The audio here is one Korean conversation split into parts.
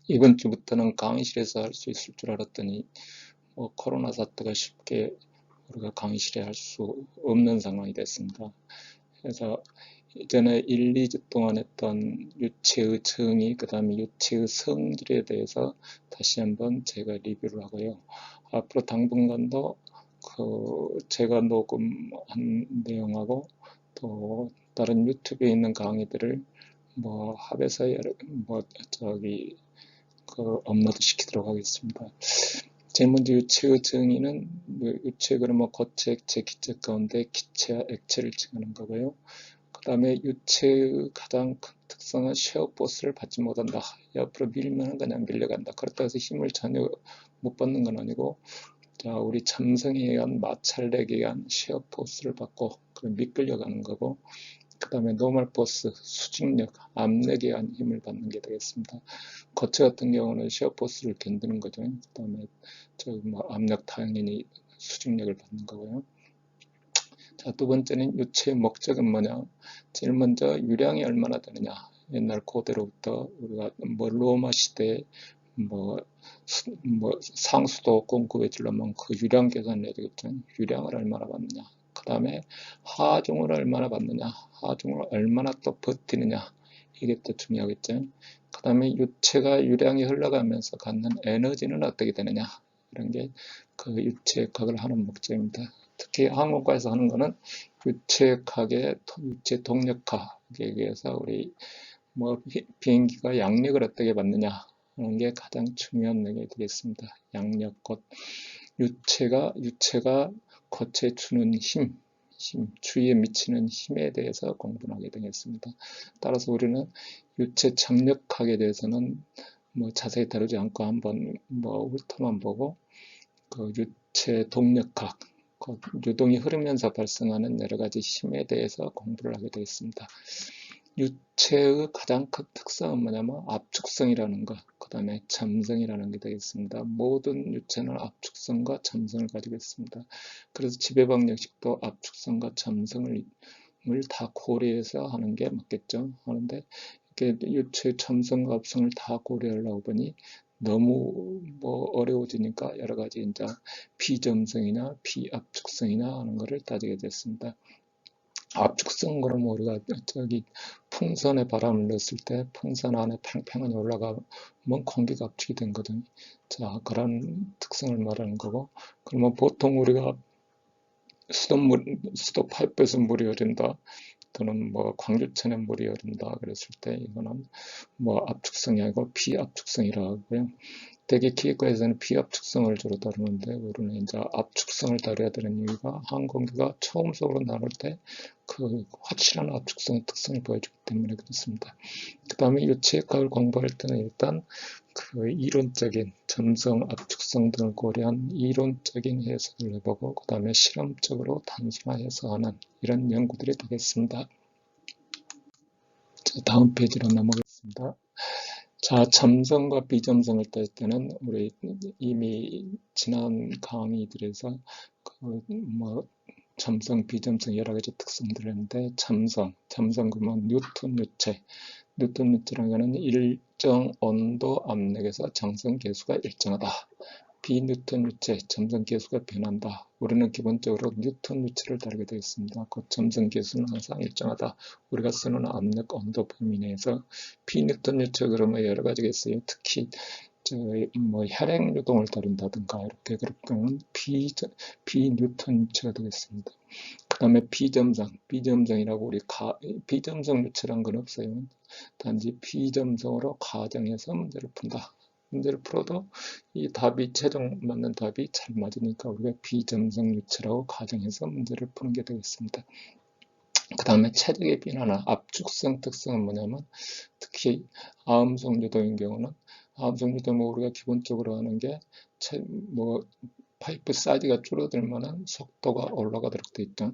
이번 주부터는 강의실에서 할 수 있을 줄 알았더니 코로나 사태가 쉽게 우리가 강의실에 할 수 없는 상황이 됐습니다. 그래서 이전에 1, 2주 동안 했던 유체의 정의, 그 다음에 유체의 성질에 대해서 다시 한번 제가 리뷰를 하고요. 앞으로 당분간도 제가 녹음한 내용하고 또 다른 유튜브에 있는 강의들을 합해서 업로드 시키도록 하겠습니다. 제일 먼저 유체의 정의는 유체 그러면 고체, 액체, 기체 가운데 기체와 액체를 칭하는 거고요. 그 다음에 유체의 가장 큰 특성은 쉐어 포스를 받지 못한다. 옆으로 밀면 그냥 밀려간다. 그렇다고 해서 힘을 전혀 못 받는 건 아니고, 자, 우리 참성에 의한 마찰력에 의한 쉐어 포스를 받고 그럼 미끌려가는 거고, 그 다음에 노멀 포스, 수직력, 압력에 의한 힘을 받는 게 되겠습니다. 거체 같은 경우는 쉐어 포스를 견디는 거죠. 그 다음에 압력 당연히 수직력을 받는 거고요. 자, 두 번째는 유체의 목적은 뭐냐? 제일 먼저 유량이 얼마나 되느냐? 옛날 고대로부터 우리가 로마 시대에 상수도 공급해주려면 그 유량 계산을 해야 되겠죠. 유량을 얼마나 받느냐? 그 다음에 하중을 얼마나 받느냐? 하중을 얼마나 또 버티느냐? 이게 또 중요하겠죠. 그 다음에 유체가 유량이 흘러가면서 갖는 에너지는 어떻게 되느냐? 이런 게 그 유체각을 하는 목적입니다. 특히 항공과에서 하는 거는 유체각의 유체 동력학에 의해서 우리 비행기가 양력을 어떻게 받느냐 하는 게 가장 중요한 내용이 되겠습니다. 양력 곧 유체가 거체에 주는 힘, 주위에 미치는 힘에 대해서 공부를 하게 되겠습니다. 따라서 우리는 유체 장력학에 대해서는 자세히 다루지 않고 한번 훑어만 보고 그 유체 동력학, 유동이 흐르면서 발생하는 여러 가지 힘에 대해서 공부를 하게 되겠습니다. 유체의 가장 큰 특성은 뭐냐면 압축성이라는 것, 그 다음에 점성이라는 게 되겠습니다. 모든 유체는 압축성과 점성을 가지고 있습니다. 그래서 지배방정식도 압축성과 점성을 다 고려해서 하는 게 맞겠죠. 하는데 이렇게 유체 점성과 압성을 다 고려하려고 보니 너무 어려워지니까 여러 가지 이제 비점성이나 비압축성이나 하는 것을 따지게 됐습니다. 압축성 그러면 우리가 풍선에 바람을 넣었을 때 풍선 안에 팽팽하게 올라가면 공기가 압축이 된 거거든요. 자, 그런 특성을 말하는 거고, 그러면 보통 우리가 수도 파이프에서 물이 흐른다, 또는 광주천에 물이 흐른다 그랬을 때 이거는 압축성이 아니고 비압축성이라고 하고요. 대개 기계과에서는 비압축성을 주로 다루는데 우리는 이제 압축성을 다뤄야 되는 이유가 항공기가 초음속으로 나올 때 그 확실한 압축성 특성을 보여주기 때문에 그렇습니다. 그 다음에 유체역학을 공부할 때는 일단 그 이론적인 점성, 압축성 등을 고려한 이론적인 해석을 해보고 그 다음에 실험적으로 단순화해서 하는 이런 연구들이 되겠습니다. 자, 다음 페이지로 넘어가겠습니다. 자, 점성과 비점성을 따질 때는 우리 이미 지난 강의들에서 점성, 비점성 여러 가지 특성들을 했는데 점성 그러면 뉴턴 유체라는 것은 일정 온도 압력에서 정성 계수가 일정하다. 비뉴턴 유체, 점성 계수가 변한다. 우리는 기본적으로 뉴턴 유체를 다루게 되어 있습니다. 그 점성 계수는 항상 일정하다. 우리가 쓰는 압력, 온도 범위 내에서 비뉴턴 유체 그러면 여러 가지가 있어요. 특히 혈액 유동을 다룬다든가 이렇게 그렇게는 비뉴턴 유체가 되겠습니다. 그 다음에 비점성이라고 우리 비점성 유체란 건 없어요. 단지 비점성으로 가정해서 문제를 푼다. 문제를 풀어도 이 답이 최종 맞는 답이 잘 맞으니까 우리가 비점성 유체라고 가정해서 문제를 푸는 게 되겠습니다. 그 다음에 체력의 변화나 압축성 특성은 뭐냐면 특히 아음성 유도인 경우는 아음성 유도는 우리가 기본적으로 하는 게 파이프 사이즈가 줄어들면은 속도가 올라가도록 되어 있죠.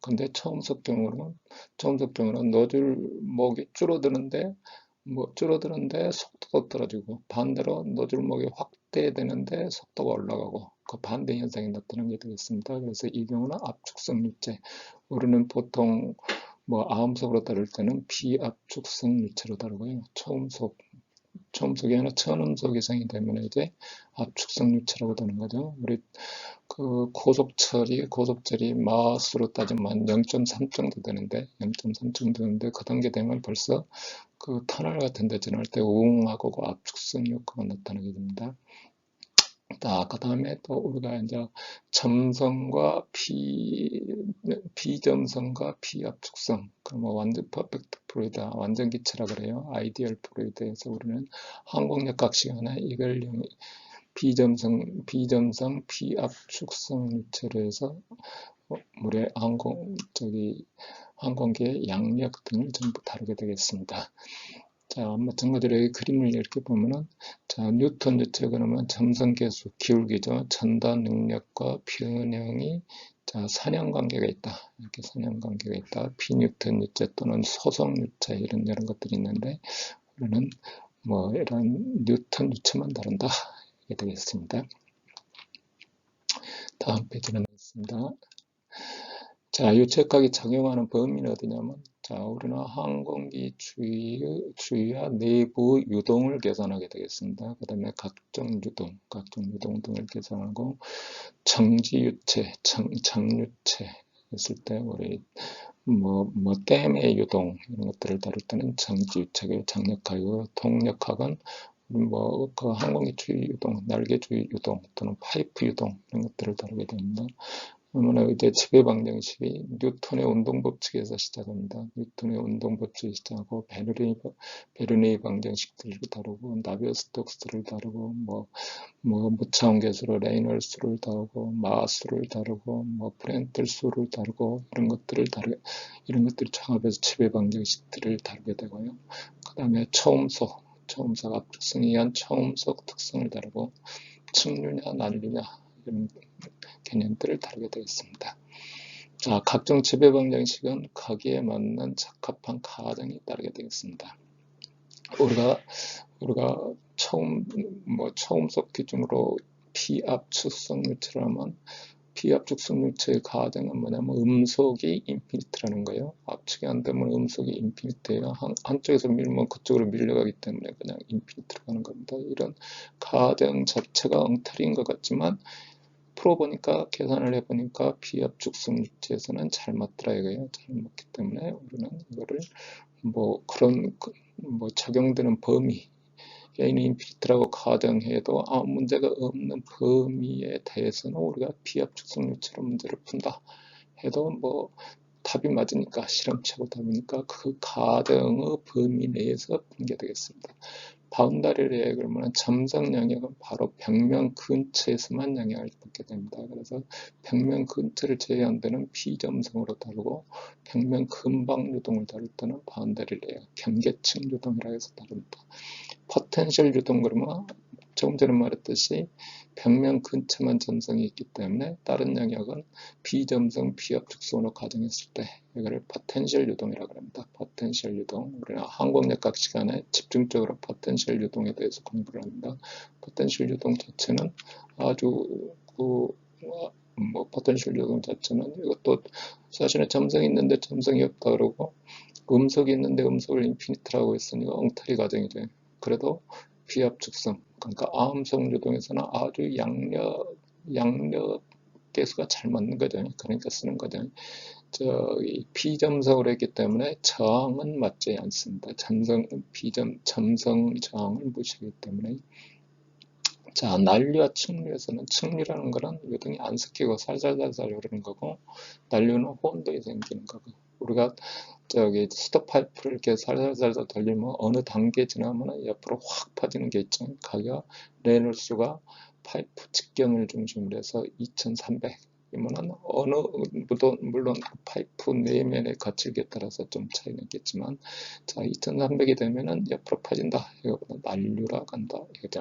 근데 초음속 경우는 노즐 목이 줄어드는데 속도가 떨어지고 반대로 노즐 목이 확대되는데 속도가 올라가고 그 반대 현상이 나타나게 되겠습니다. 그래서 이 경우는 압축성 유체, 우리는 보통 아음속으로 다룰 때는 비압축성 유체로 다루고요. 초음속 초음속이 아니라 천음속 이상이 되면 이제 압축성 유체라고 되는 거죠. 우리 그 고속철이 마스로 따지면 0.3 정도 되는데, 0.3 정도 되는데 그 단계 되면 벌써 그 터널 같은 데 지날 때 우웅하고 그 압축성 효과가 나타나게 됩니다. 그 다음에 또 우리가 이제 점성과 비점성과 비압축성, 그럼 완전 퍼펙트 플루이드, 완전 기체라 그래요. 아이디얼 플루이드에서 우리는 항공력학 시간에 이걸 비점성, 비압축성 유체로 해서 물의 항공기의 양력 등을 전부 다루게 되겠습니다. 자, 마찬가지로 그림을 이렇게 보면은, 자, 뉴턴 유체 그러면 점성계수, 기울기죠. 전달 능력과 변형이, 자, 산형관계가 있다. 이렇게 산형관계가 있다. 비뉴턴 유체 또는 소성 유체 이런 것들이 있는데, 우리는 뭐 이런 뉴턴 유체만 다룬다. 이게 되겠습니다. 다음 페이지는 있습니다. 자, 유체각이 작용하는 범위는 어디냐면, 자, 우리는 항공기 주위와 내부 유동을 계산하게 되겠습니다. 그 다음에 각종 유동 등을 계산하고, 정지유체, 장유체 했을 때, 우리, 댐의 유동, 이런 것들을 다룰 때는 정지유체가 장력학이고, 동력학은 그 항공기 주위 유동, 날개 주위 유동, 또는 파이프 유동, 이런 것들을 다루게 됩니다. 그러면 이제 지배 방정식이 뉴턴의 운동 법칙에서 시작합니다. 뉴턴의 운동 법칙이 시작하고 베르네이 방정식들을 다루고 나비어-스톡스를 다루고 무차원 계수로 레이놀스를 다루고 마스를 다루고 프렌틀 수를 다루고 이런 것들을 종합해서 지배 방정식들을 다루게 되고요. 그다음에 초음속 압축성에 의한 초음속 특성을 다루고 측류냐 난류냐 이런 개념들을 다루게 되겠습니다. 자, 각종 지배 방정식은 거기에 맞는 적합한 가정이 따르게 되겠습니다. 우리가 초음속 기준으로 비압축성 유체를 하면 비압축성 유체의 가정은 뭐냐면 음속이 인피니트라는 거예요. 압축이 안 되면 음속이 인피니트예요. 한쪽에서 밀면 그쪽으로 밀려가기 때문에 그냥 인피니트로 가는 겁니다. 이런 가정 자체가 엉터리인 것 같지만 풀어보니까 계산을 해보니까 비압축성 유체에서는 잘 맞더라 이거예요. 잘 맞기 때문에 우리는 이거를 적용되는 범위 A는 인피니트라고 가정해도 아무 문제가 없는 범위에 대해서는 우리가 비압축성 유체로 문제를 푼다 해도 답이 맞으니까 실험체고 답이니까 그 가정의 범위 내에서 푼게 되겠습니다. 바운다리 레이어 그러면 점성 영역은 바로 벽면 근처에서만 영향을 받게 됩니다. 그래서 벽면 근처를 제외한 데는 비점성으로 다루고 벽면 근방 유동을 다룰 때는 바운다리 레이어, 경계층 유동이라고 해서 다룹니다. 포텐셜 유동 그러면 조금 전에 말했듯이 벽면 근처만 점성이 있기 때문에 다른 영역은 비점성, 비압축성으로 가정했을 때 이거를 포텐셜 유동이라고 합니다. 포텐셜 유동. 우리는 항공력학 시간에 집중적으로 포텐셜 유동에 대해서 공부를 합니다. 포텐셜 유동 자체는 아주 포텐셜 유동 자체는 이것도 사실은 점성이 있는데 점성이 없다 그러고 음속이 있는데 음속을 인피니트라고 했으니까 엉터리 가정이죠. 그래도 비압축성, 그러니까 암성 유동에서는 아주 양력 계수가 잘 맞는 거죠. 그러니까 쓰는 거죠. 비점성으로 했기 때문에 저항은 맞지 않습니다. 점성 저항을 무시하기 때문에. 자, 난류와 측류에서는 측류라는 거는 유동이 안 섞이고 살살살살 흐르는 거고 난류는 혼동이 생기는 거고 우리가 스톱파이프를 이렇게 살살살살 돌리면 어느 단계 지나면 옆으로 확 퍼지는 게 있죠. 가격 레놀수가 파이프 직경을 중심으로 해서 2300이면은 물론 파이프 내면의 거칠기에 따라서 좀 차이는 있겠지만 자 2300이 되면은 옆으로 퍼진다. 이거보다 난류라 간다. 이거죠.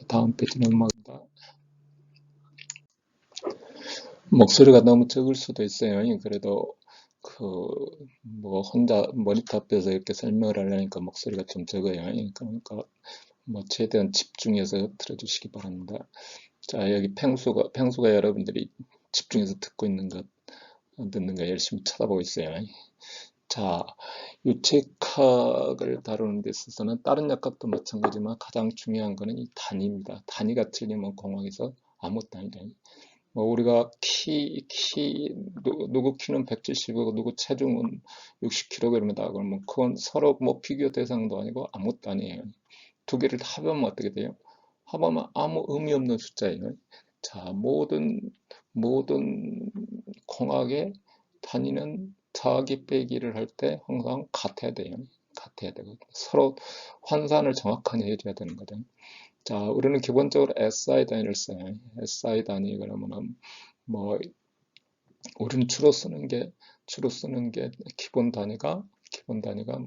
다음 페이지 넘어갑니다. 목소리가 너무 적을 수도 있어요. 그래도 혼자 모니터 앞에서 이렇게 설명을 하려니까 목소리가 좀 적어요. 그러니까 최대한 집중해서 들어주시기 바랍니다. 자, 여기 펭수가 여러분들이 집중해서 듣는 거 열심히 쳐다보고 있어요. 자, 유체각을 다루는 데 있어서는 다른 역학도 마찬가지지만 가장 중요한 거는 이 단위입니다. 단위가 틀리면 공학에서 아무 단위가 뭐 우리가 누구 키는 170이고 누구 체중은 60kg이다 그러면 그건 서로 뭐 비교 대상도 아니고 아무것도 아니에요. 두 개를 합하면 어떻게 돼요? 합하면 아무 의미 없는 숫자예요. 자, 모든 공학의 단위는 더하기 빼기를 할 때 항상 같아야 돼요. 같아야 되고 서로 환산을 정확하게 해줘야 되는 거죠. 자, 우리는 기본적으로 SI 단위를 써요. SI 단위 그러면은 뭐 우리는 주로 쓰는 게 기본 단위가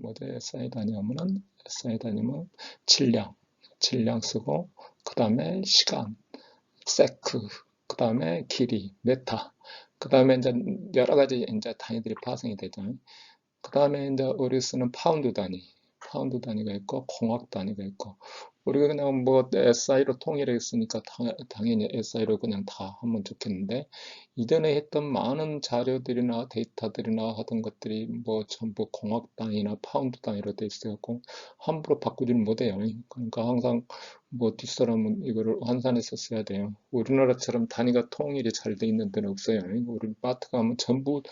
뭐죠? SI 단위 하면은 SI 단위면 질량 쓰고 그 다음에 시간, 세크, 그 다음에 길이, 메타, 그 다음에 이제 여러 가지 이제 단위들이 파생이 되죠. 그 다음에 이제 우리 쓰는 파운드 단위가 있고 공학 단위가 있고 우리가 그냥 뭐 SI로 통일했으니까 당연히 SI로 그냥 다 하면 좋겠는데 이전에 했던 많은 자료들이나 데이터들이나 하던 것들이 뭐 전부 공학 단위나 파운드 단위로 돼 있어갖고 함부로 바꾸지는 못해요. 그러니까 항상 뭐 뒷사람은 이거를 환산해서 써야 돼요. 우리나라처럼 단위가 통일이 잘 돼 있는 데는 없어요. 우리 마트 가면 전부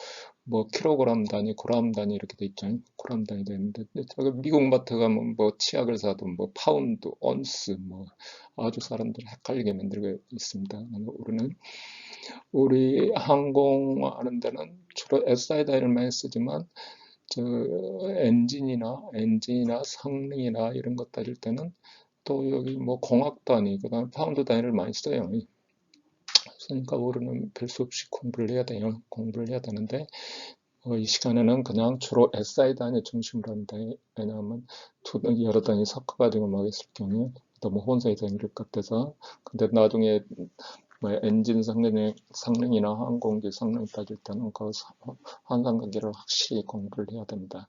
뭐 킬로그램 단위, 그램 단위 이렇게 돼 있잖아요. 그램 단위 돼 있는데 저기 미국 마트 가면 뭐 치약을 사도 뭐 파운드, 온스 뭐 아주 사람들 헷갈리게 만들고 있습니다. 우리 항공하는 데는 주로 SI 단위를 많이 쓰지만 저 엔진이나 성능이나 이런 것 따질 때는 또 여기 뭐 공학 단위, 그다음에 파운드 단위를 많이 써요. 그러니까 우리는 별 수 없이 공부를 해야 돼요. 공부를 해야 되는데 이 시간에는 그냥 주로 SI 단위 중심으로 합니다. 왜냐하면 여러 단위 섞어가지고 막 했을 경우에 너무 혼선이 되는 것 같아서 근데 나중에 뭐 엔진 성능이나 항공기 성능 따질 때는 그 환상관계를 확실히 공부를 해야 됩니다.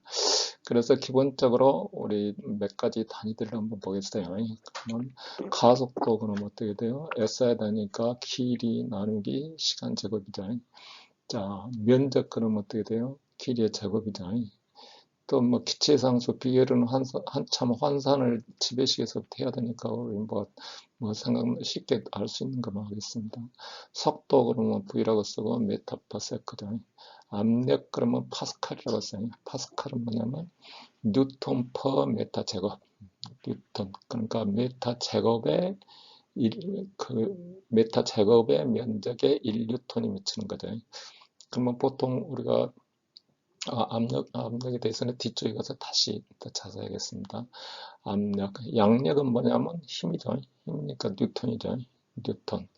그래서 기본적으로 우리 몇 가지 단위들을 한번 보겠어요. 그러면 가속도 그럼 어떻게 돼요? SI 단위가 길이 나누기 시간 제곱이죠. 자, 면적 그럼 어떻게 돼요? 길이의 제곱이죠. 또 뭐 기체상수 비율은 한참 환산을 지배식에서부터 해야 되니까 우리 뭐 생각 쉽게 알 수 있는 것만 하겠습니다. 속도 그러면 V라고 쓰고 메타 퍼 세크죠. 압력 그러면 파스칼이라고 써요. 파스칼은 뭐냐면 뉴턴 퍼 메타 제곱. 뉴턴 그러니까 메타 제곱의 면적에 1뉴턴이 미치는 거죠. 그러면 보통 우리가 압력에 대해서는 뒤쪽에 가서 다시 더 자세히 하겠습니다. 양력은 뭐냐면 힘이죠. 힘이니까 뉴턴이죠. 뉴턴.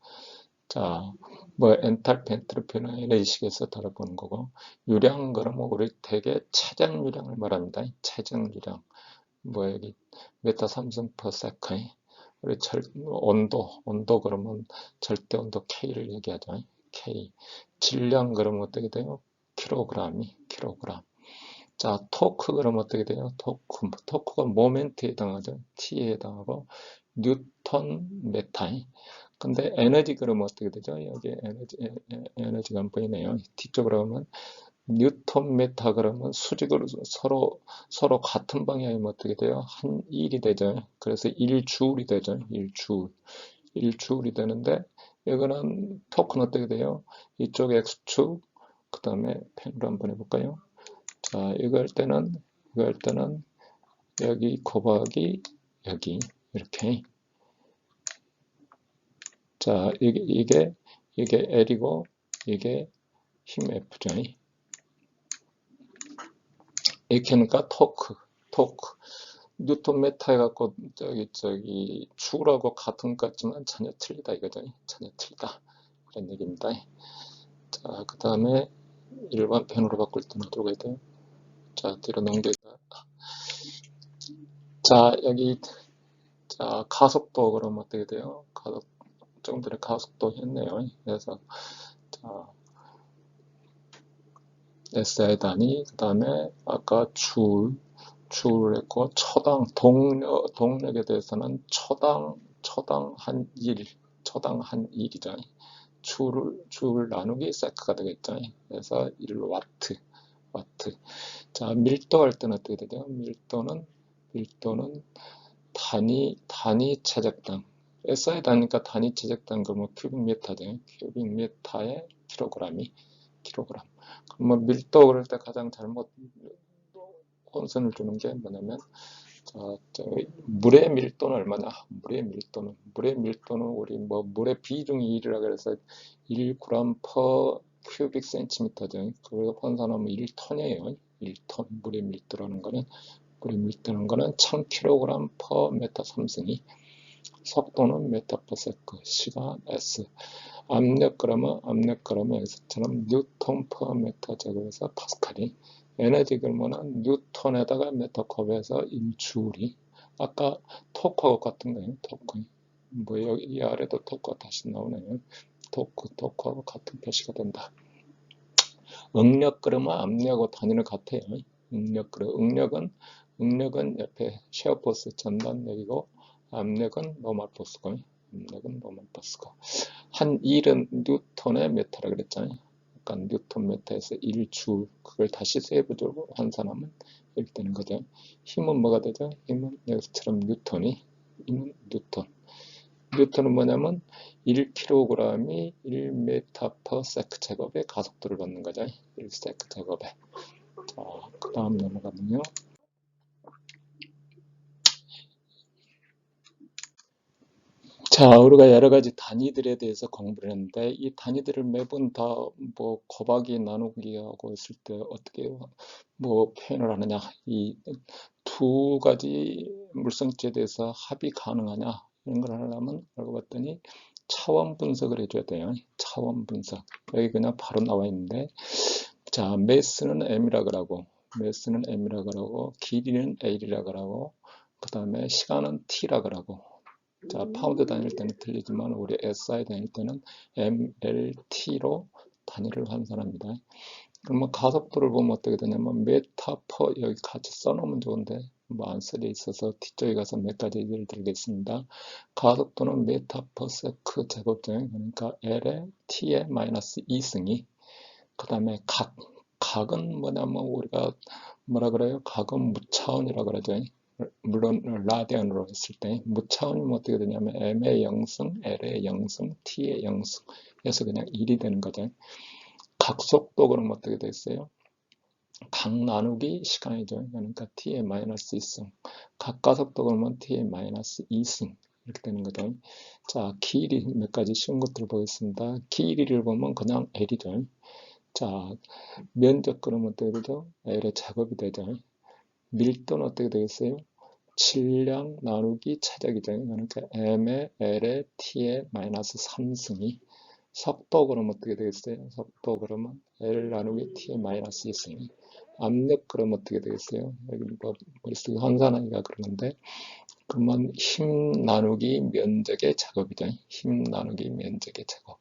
자, 뭐 엔탈피, 엔트로피는 이런 식에서 다뤄보는 거고 유량 그러면 우리 대개 최장 유량을 말합니다. 최장 유량. 뭐 여기 메타 삼성 퍼 세컨. 우리 온도 그러면 절대 온도 K를 얘기하죠. K. 질량 그러면 어떻게 돼요? 킬로그램. 자, 토크 그러면 어떻게 돼요? 토크가 모멘트에 해당하죠. T에 해당하고 뉴턴 메타. 근데 에너지 그러면 어떻게 되죠? 여기 에너지가 안 보이네요. 뒤쪽으로 가면 뉴턴 메타 그러면 수직으로 서로 같은 방향이면 어떻게 돼요? 한 1이 되죠. 그래서 1주울이 되죠. 1주울이 되는데 이거는 토크는 어떻게 돼요? 이쪽 X축 그 다음에 펜으로 한번 해볼까요? 자, 이거 할 때는 여기 곱하기 여기 이렇게. 자, 이게 L이고 이게 힘 F죠. 이렇게 하니까 토크. 뉴턴 메타 해갖고 저기 축하고 같은 것 같지만 전혀 틀리다 이거죠. 전혀 틀리다 그런 얘기입니다. 자, 그 다음에 일반 펜으로 바꿀 때는 어떻게 돼요? 자, 뒤로 넘겨가. 자, 여기 자 가속도 그럼 어떻게 돼요? 조금 전에 가속도 했네요. 그래서 자, SI 단위, 그 다음에 아까 주울 했고 동력에 대해서는 초당 한 1이죠. 주울 나누기 세크가 되겠죠. 그래서 1와트 와트. 자, 밀도 할 때는 어떻게 되죠? 밀도는 단위 체적당. SI 단위니까 단위 체적당 그러면 큐빅미터죠. 큐빅미터에 킬로그램. 그러면 밀도 그럴 때 가장 잘못 혼선을 주는 게 뭐냐면, 자, 물의 밀도는 얼마냐? 물의 밀도는 우리 뭐 물의 비중이 1이라 그래서 1g per cubic centimeter죠. 그걸 환산하면 1톤이에요. 1톤 물의 밀도라는 거는 1000kg per m 3승이. 속도는 메타 per 세컨, 시간 s. 압력그램은 여기서처럼 뉴턴 per m 제곱해서 파스칼이. 에너지 그러면은 뉴턴에다가 메타컵에서 1줄이. 아까 토크하고 같은 거예요. 토크. 뭐 여기 이 아래도 토크가 다시 나오네요. 토크하고 같은 표시가 된다. 응력 그러면 압력하고 단위는 같아요. 응력은 옆에 셰어포스 전단력이고, 압력은 노멀포스고. 한 1은 뉴턴의 메타라 그랬잖아요. 약간 뉴턴 메타에서 1줄, 그걸 다시 세부적으로 환산하면 이렇게 되는 거죠. 힘은 뭐가 되죠? 힘은 여기서처럼 힘은 뉴턴은 뭐냐면 1kg이 1m/s 제곱의 가속도를 받는 거죠. 1s 제곱에. 자, 그 다음 넘어가면요. 자, 우리가 여러 가지 단위들에 대해서 공부를 했는데, 이 단위들을 매번 다 뭐 곱하기 나누기 하고 있을 때 어떻게 뭐 표현을 하느냐, 이 두 가지 물성치에 대해서 합이 가능하냐, 이런 걸 하려면 알고 봤더니 차원 분석을 해줘야 돼요. 차원 분석. 여기 그냥 바로 나와 있는데, 자, 매스는 M이라 그러고, 길이는 L이라 그러고, 그 다음에 시간은 T라 그러고. 자, 파운드 다닐 때는 틀리지만 우리 SI 다닐 때는 MLT로 단위를 환산합니다. 그러면 가속도를 보면 어떻게 되냐면 메타 퍼, 여기 같이 써놓으면 좋은데 뭐 안 써져 있어서 뒤쪽에 가서 몇 가지 예를 들겠습니다. 가속도는 메타 퍼 세크 제곱죠. 그러니까 L에 T에 마이너스 2승이. 그 다음에 각은 뭐냐면 우리가 뭐라 그래요? 각은 무차원이라 그러죠. 물론 라디안으로 했을 때 무차원이면 어떻게 되냐면 M의 0승, L의 0승, T의 0승 해서 그냥 1이 되는 거죠. 각속도 그럼 어떻게 됐어요? 각 나누기 시간이죠. 그러니까 T의 마이너스 2승. 각가속도 그러면 T의 마이너스 2승 이렇게 되는 거죠. 자, 길이 몇 가지 쉬운 것들을 보겠습니다. 길이를 보면 그냥 L이죠. 자, 면적 그러면 어떻게 되죠? L의 제곱이 되죠. 밀도는 어떻게 되겠어요? 질량 나누기 체적이죠. 그러니까 M의 L의 T의 마이너스 3승이. 속도 그러면 어떻게 되겠어요? 속도 그러면 L 나누기 T의 마이너스 2승이. 압력 그러면 어떻게 되겠어요? 여기 뭐 머릿속에 환산하기가 그러는데, 그러면 힘 나누기 면적의 제곱이죠. 힘 나누기 면적의 제곱.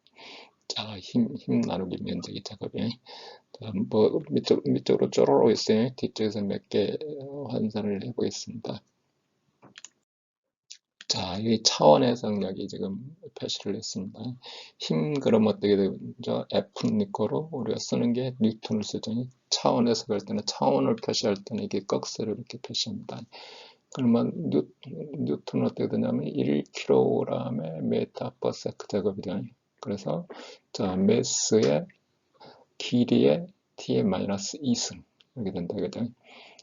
자, 힘 나누기 면적의 제곱이. 뭐 밑쪽으로 쪼로로 있어요. 뒤쪽에서 몇 개 환산을 해보겠습니다. 자, 이 차원 해석력이 지금 표시를 했습니다. 힘 그럼 어떻게 되죠? F는 니꼬로 우리가 쓰는 게 뉴턴을 쓰죠. 차원 해석할 때는 차원을 표시할 때는 이게 꺽쇠를 이렇게 표시합니다. 그러면 뉴턴은 어떻게 되냐면 1kg의 메타 퍼 세크 제곱이죠. 그래서 자, 매스의 길이의 t의 마이너스 2승 이렇게 된다. 그죠?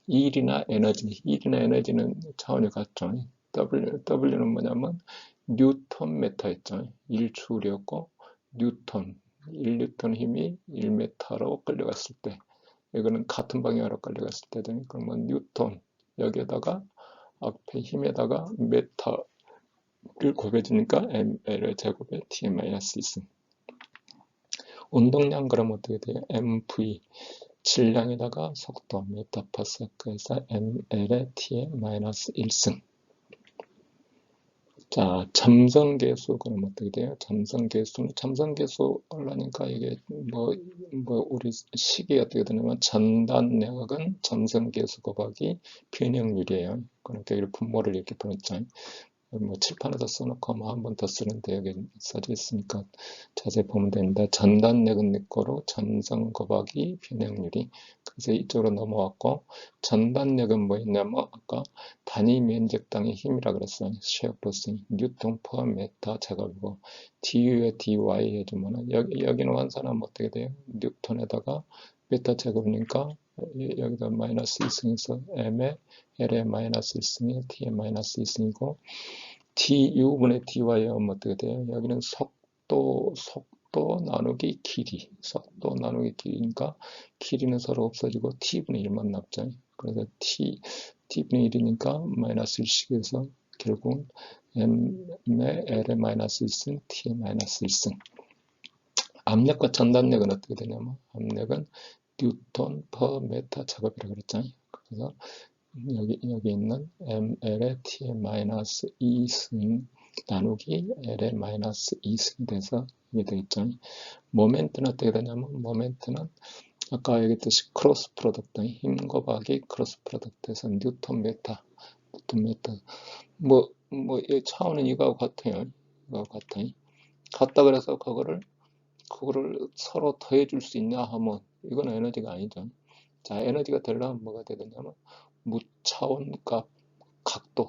일이나 에너지는 차원이 같죠. W는 뭐냐면 뉴턴 메타였죠. 1줄이었고 뉴턴, 1뉴턴 힘이 1m로 끌려갔을 때, 이거는 같은 방향으로 끌려갔을 때죠. 그러면 뉴턴, 여기에다가 앞에 힘에다가 메타를 곱해주니까 ml 제곱에 t-2승. 운동량 그럼 어떻게 돼요? mv, 질량에다가 속도 메타 퍼 세크에서 ml의 t의 마이너스 1승. 자, 점성계수 그럼 어떻게 돼요? 점성계수 하려니까 이게 뭐 우리 식이 어떻게 되냐면 전단력은 점성계수 곱하기 변형률이에요. 그러니까 이 분모를 이렇게 보냈죠. 뭐 칠판에다 써놓고 뭐 한 번 더 쓰는데 여기 써져 있으니까 자세히 보면 되는데, 전단력은 니꼬로 점성 곱하기 변형률이. 그래서 이쪽으로 넘어왔고, 전단력은 뭐였냐면 아까 단위 면적당의 힘이라 그랬어요. shear force 뉴턴 per 메타 제곱이고, du에 dy 해주면은 여기는 환산하면 어떻게 돼요? 뉴턴에다가 메타 제곱이니까 여기다 마이너스 2승에서 m에 l에 마이너스 1승에 t에 마이너스 2승이고, du분의 dy 하면 어떻게 돼요? 여기는 속도 나누기 길이, 속도 나누기 길이니까 길이는 서로 없어지고 t분의 1만 남죠. 그래서 t분의 1이니까 마이너스 1씩해서 결국은 m의 l의 마이너스 1승, t의 마이너스 1승. 압력과 전단력은 어떻게 되냐면 압력은 뉴턴 per 메타 제곱이라고 그랬잖아요. 그래서 여기 있는 ml의 t의 마이너스 2승 나누기 l의 마이너스 2승이 돼서 이게 되겠죠. 모멘트는 어떻게 되냐면 모멘트는 아까 얘기했듯이 크로스 프로덕트 힘 곱하기 크로스 프로덕트에서 뉴턴 메타 이 차원은 이거하고 같아요. 이거하고 같다 그래서 그거를 서로 더해줄 수 있냐 하면 이건 에너지가 아니죠. 자, 에너지가 되려면 뭐가 되느냐면 무차원값 각도,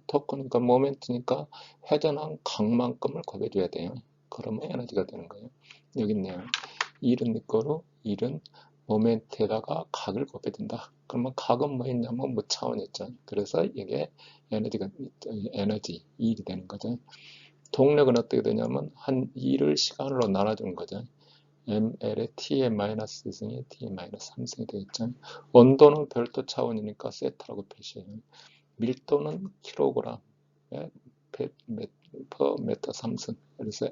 토크니까 모멘트니까 회전한 각만큼을 곱해줘야 돼요. 그러면 에너지가 되는 거예요. 여기 있네요. 1은 네 거로 1은 모멘트에다가 각을 곱해준다. 그러면 각은 뭐 있냐면 무차원이었죠. 그래서 이게 에너지 1이 되는 거죠. 동력은 어떻게 되냐면 한 2를 시간으로 나눠주는 거죠. ml의 t의 마이너스 2승에 t의 마이너스 3승이 되겠죠. 온도는 별도 차원이니까 세타라고 표시해요. 밀도는 킬로그램 per 메타 3승. 그래서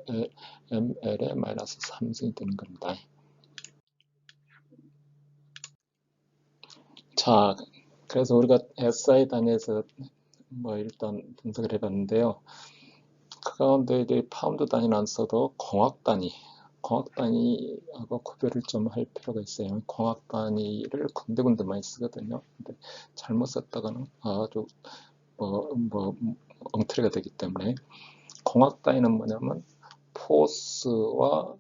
ml의 마이너스 3승이 되는 겁니다. 자, 그래서 우리가 SI 단위에서 일단 분석을 해봤는데요. 그 가운데 이제 파운드 단위는 안 써도 공학 단위하고 구별을 좀 할 필요가 있어요. 공학 단위를 군데군데 많이 쓰거든요. 근데 잘못 썼다가는 아주 엉터리가 되기 때문에 공학 단위는 뭐냐면 포스와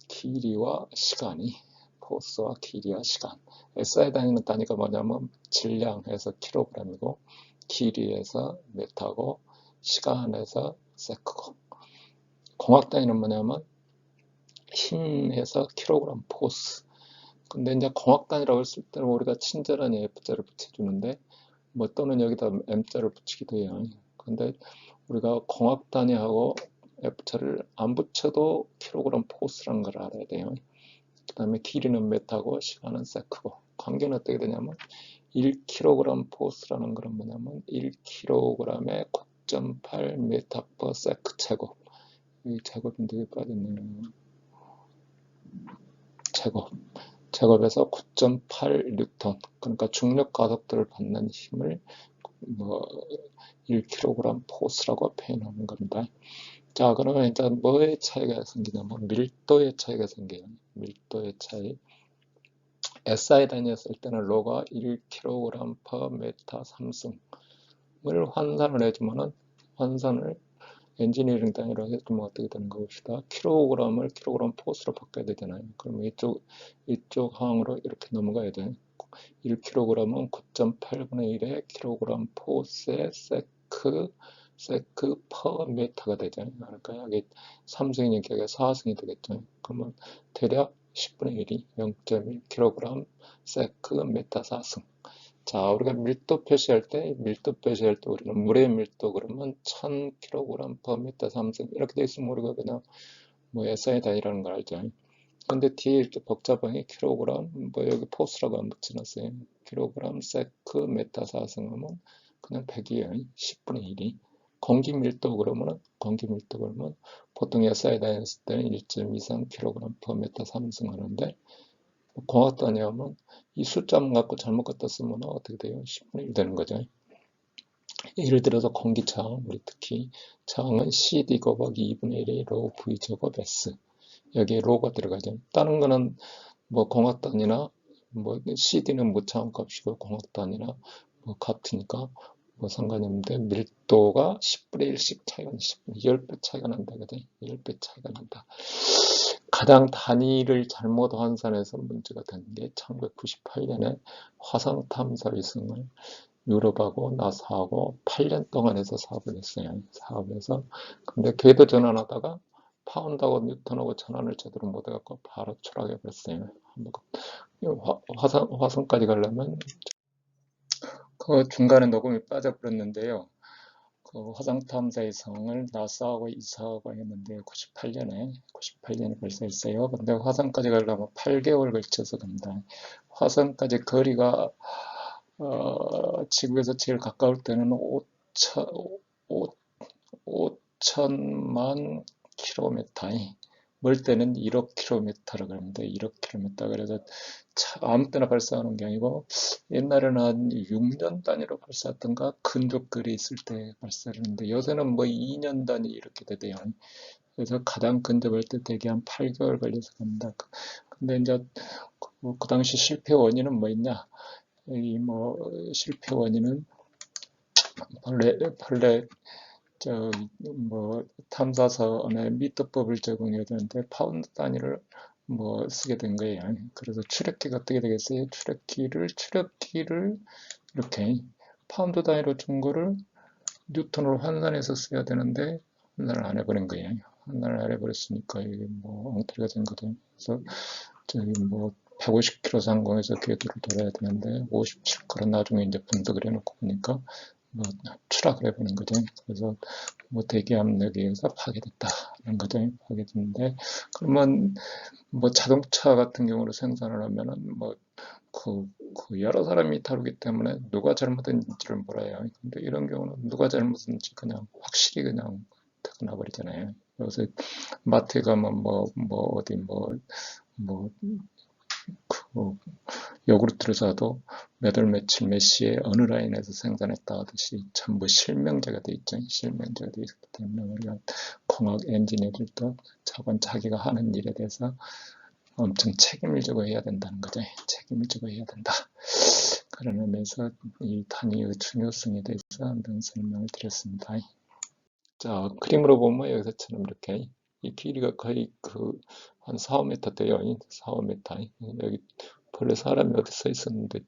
길이와 시간이 포스와 길이와 시간. SI 단위는 단위가 뭐냐면 질량에서 킬로그램이고 길이에서 메타고 시간에서 세크고, 공학 단위는 뭐냐면 힘에서 킬로그램 포스. 근데 이제 공학 단위라고 했을 때는 우리가 친절한 F자를 붙여주는데 또는 여기다 M자를 붙이기도 해요. 근데 우리가 공학 단위하고 F자를 안 붙여도 킬로그램 포스라는 걸 알아야 돼요. 그 다음에 길이는 메타고 시간은 세크고, 관계는 어떻게 되냐면 1kg 포스라는 건 뭐냐면 1kg에 9.8 메타 퍼 세크 제곱. 이 제곱인데 왜 빠졌네요. 제곱에서 9.8 뉴턴. 그러니까 중력 가속도를 받는 힘을 1kg 포스라고 표현하는 겁니다. 자, 그러면 일단 뭐의 차이가 생기냐면 밀도의 차이가 생겨요. 밀도의 차이. SI 단위였을 때는 로가 1kg per 메타 3승을 환산을 해주면은 환산을 엔지니어링 단위로 해주면 어떻게 되는 거 봅시다. 킬로그램을 킬로그램 포스로 바꿔야 되잖아요. 그러면 이쪽 항으로 이렇게 넘어가야 돼요. 1kg은 9.8분의 1의 킬로그램 포스의 세크 퍼 메타가 되죠. 그러니까 여기 3승이니까 여기 4승이 되겠죠. 그러면 대략 10분의 1이 0.1kg 세크 메타 4승. 자, 우리가 밀도 표시할 때 우리는 물의 밀도 그러면 1000kg per 메타 3승 이렇게 돼 있으면 우리가 그냥 SI 단위라는 걸 알죠. 근데 뒤에 이렇게 복잡하게 킬로그램 여기 포스라고 안 붙여놨어요. 킬로그램 세크 메타 4승 하면 그냥 100이에요. 10분의 1이. 공기 밀도 그러면 보통 SI 단위 했을 때는 1.23kg per 메타 3승 하는데 공학 단위 하면 이 숫자만 갖고 잘못 갖다 쓰면 어떻게 돼요? 10분의 1 되는 거죠. 예를 들어서 공기차항, 우리 특히 차항은 CD 곱하기 2분의 1의 로 V 제곱 S. 여기에 로가 들어가죠. 다른 거는 공학 단위나 CD는 무차원 값이고 공학 단위나 같으니까 상관이 없는데 밀도가 10분의 1씩 차이가 10배 차이가 난다. 그죠? 10배 차이가 난다. 가장 단위를 잘못 환산해서 문제가 된 게 1998년에 화성 탐사 위성을 유럽하고 나사하고 8년 동안 해서 사업을 했어요. 사업에서. 근데 궤도 전환하다가 파운드하고 뉴턴하고 전환을 제대로 못해갖고 바로 추락해 버렸어요. 화성까지 가려면 그 중간에 녹음이 빠져버렸는데요. 그 화성 탐사의 성을 나사하고 이사하고 했는데 98년이 벌써 있어요. 근데 화성까지 가려면 8개월 걸쳐서 갑니다. 화성까지 거리가 지구에서 제일 가까울 때는 5천만 킬로미터, 멀 때는 1억 킬로미터라고 합니다. 1억 킬로미터. 그래서 아무 때나 발사하는 게 아니고 옛날에는 한 6년 단위로 발사했던가 근접거리 있을 때 발사를 했는데 요새는 뭐 2년 단위 이렇게 되대요. 그래서 가장 근접할 때 대개 한 8개월 걸려서 갑니다. 근데 이제 그 당시 실패 원인은 뭐였냐? 이 뭐 실패 원인은 본래 뭐 탐사선 안에 미터법을 적용해야 되는데 파운드 단위를 뭐 쓰게 된 거예요. 그래서 출력기가 어떻게 되겠어요? 출력기를 이렇게 파운드 단위로 준 거를 뉴턴으로 환산해서 써야 되는데 환산을 안 해버린 거예요. 환산을 안 해버렸으니까 이게 뭐 엉터리가 된 거죠. 그래서 저기 뭐 150km 상공에서 궤도를 돌아야 되는데 57km 나중에 이제 분석을 해놓고 보니까 뭐 추락을 해버린 거죠. 그래서 뭐 대기압력에 의해서 파괴됐다는 거죠. 파괴됐는데 그러면 뭐 자동차 같은 경우로 생산을 하면은 뭐 그 여러 사람이 다루기 때문에 누가 잘못했는지를 몰라요. 근데 이런 경우는 누가 잘못했는지 그냥 확실히 그냥 드러나 버리잖아요. 요새 마트에 가면 어디 그 요구르트를 사도 몇 월 며칠 몇 시에 어느 라인에서 생산했다 하듯이 전부 실명제가 돼 있죠. 실명제가 돼 있기 때문에 우리가 공학 엔지니어들도 저건 자기가 하는 일에 대해서 엄청 책임을 지고 해야 된다는 거죠. 책임을 지고 해야 된다. 그런 의미에서 이 단위의 중요성에 대해서 한번 설명을 드렸습니다. 자, 그림으로 보면 여기서처럼 이렇게 이 길이가 거의 한 4~5m 돼요. 4~5m. 여기 본래 사람이 어디 서 있었는데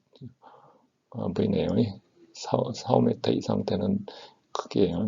보이네요. 4~5m 이상 되는 크기예요.